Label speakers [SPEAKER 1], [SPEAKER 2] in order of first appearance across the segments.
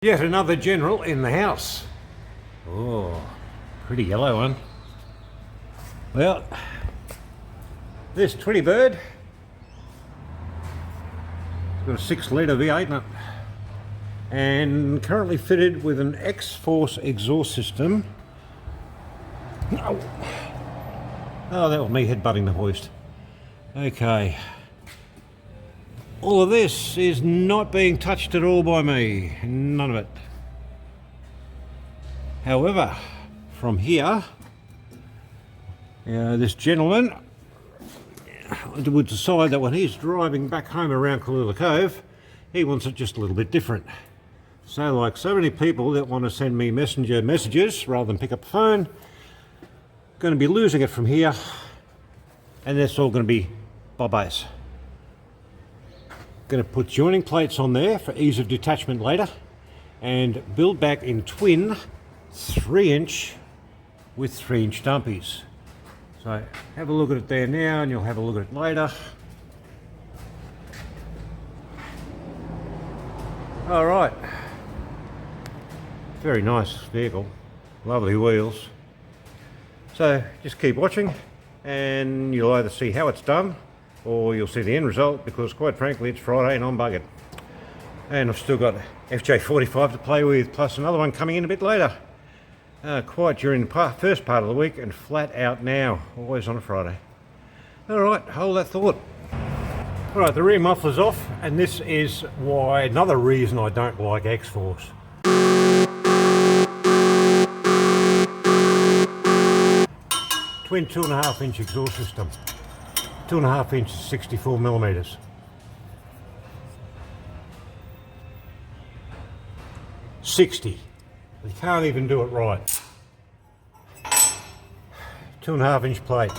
[SPEAKER 1] Yet another general in the house. Oh, pretty yellow one. Well, this 20 bird, it's got a 6-litre V8 in it, and currently fitted with an X-Force exhaust system. Oh, that was me headbutting the hoist. Okay. All of this is not being touched at all by me, none of it. However, from here, this gentleman would decide that when he's driving back home around Kalula Cove, he wants it just a little bit different. So like so many people that want to send me messenger messages rather than pick up the phone, going to be losing it from here, and that's all going to be bye-byes. Going to put joining plates on there for ease of detachment later, and build back in twin 3-inch with 3-inch dumpies. So have a look at it there now, and you'll have a look at it later. All right, very nice vehicle, lovely wheels. So just keep watching and you'll either see how it's done or you'll see the end result, because quite frankly it's Friday and I'm buggered. And I've still got FJ45 to play with, plus another one coming in a bit later. Quiet during the first part of the week and flat out now, always on a Friday. Alright, hold that thought. Alright, the rear muffler's off, and this is why, another reason I don't like X-Force. Twin 2.5-inch exhaust system. 2.5 inch, 64 millimeters. $60. We can't even do it right. 2.5-inch plate.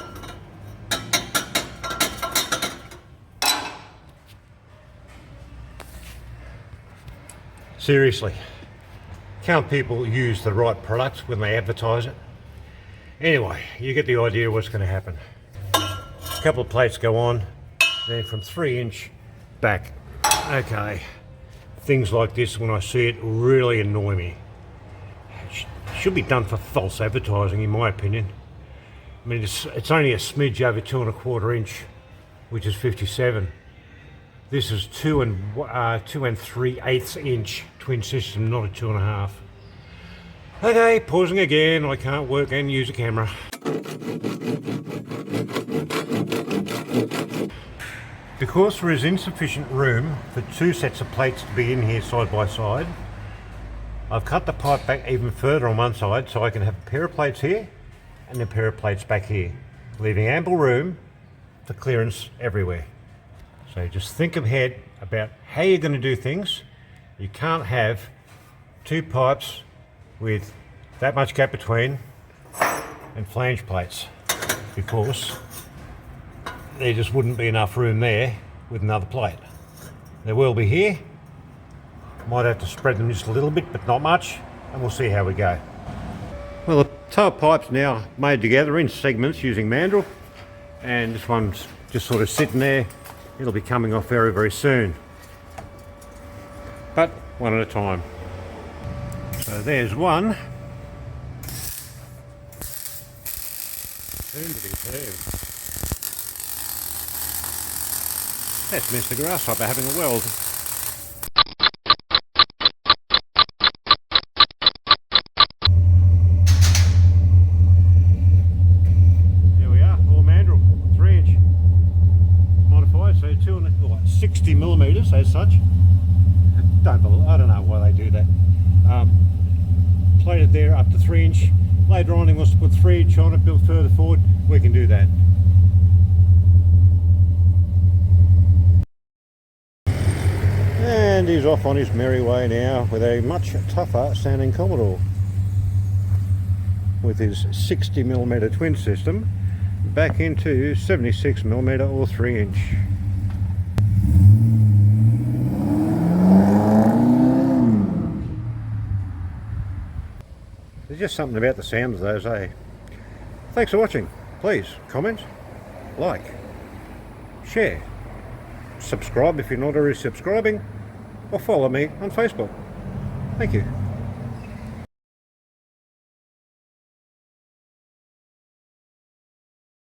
[SPEAKER 1] Seriously, can't people use the right products when they advertise it? Anyway, you get the idea of what's going to happen. A couple of plates go on, then from 3-inch back. Okay, things like this, when I see it, really annoy me. It should be done for false advertising, in my opinion. I mean, it's only a smidge over 2.25 inch, which is 57. This is 2 3/8 inch twin system, not a 2.5. Okay, pausing again. I can't work and use a camera. Because there is insufficient room for 2 sets of plates to be in here side by side, I've cut the pipe back even further on one side so I can have a pair of plates here and a pair of plates back here, leaving ample room for clearance everywhere. So just think ahead about how you're going to do things. You can't have 2 pipes with that much gap between and flange plates, because there just wouldn't be enough room there with another plate. There will be here. Might have to spread them just a little bit, but not much, and we'll see how we go. Well, the tail pipe's now made together in segments using mandrel, and this one's just sort of sitting there. It'll be coming off very, very soon, but one at a time. So there's one. Soon to be two. That's Mr. Grasshopper having a weld. There we are, all mandrel, 3-inch. Modified, so 60 millimeters as such. I don't know why they do that. Plated there up to 3-inch. Later on he wants to put 3-inch on it, build further forward, we can do that. And he's off on his merry way now with a much tougher sounding Commodore, with his 60mm twin system back into 76mm or 3-inch. There's just something about the sound of those, eh? Thanks for watching. Please comment, like, share, subscribe if you're not already subscribing, or follow me on Facebook. Thank you.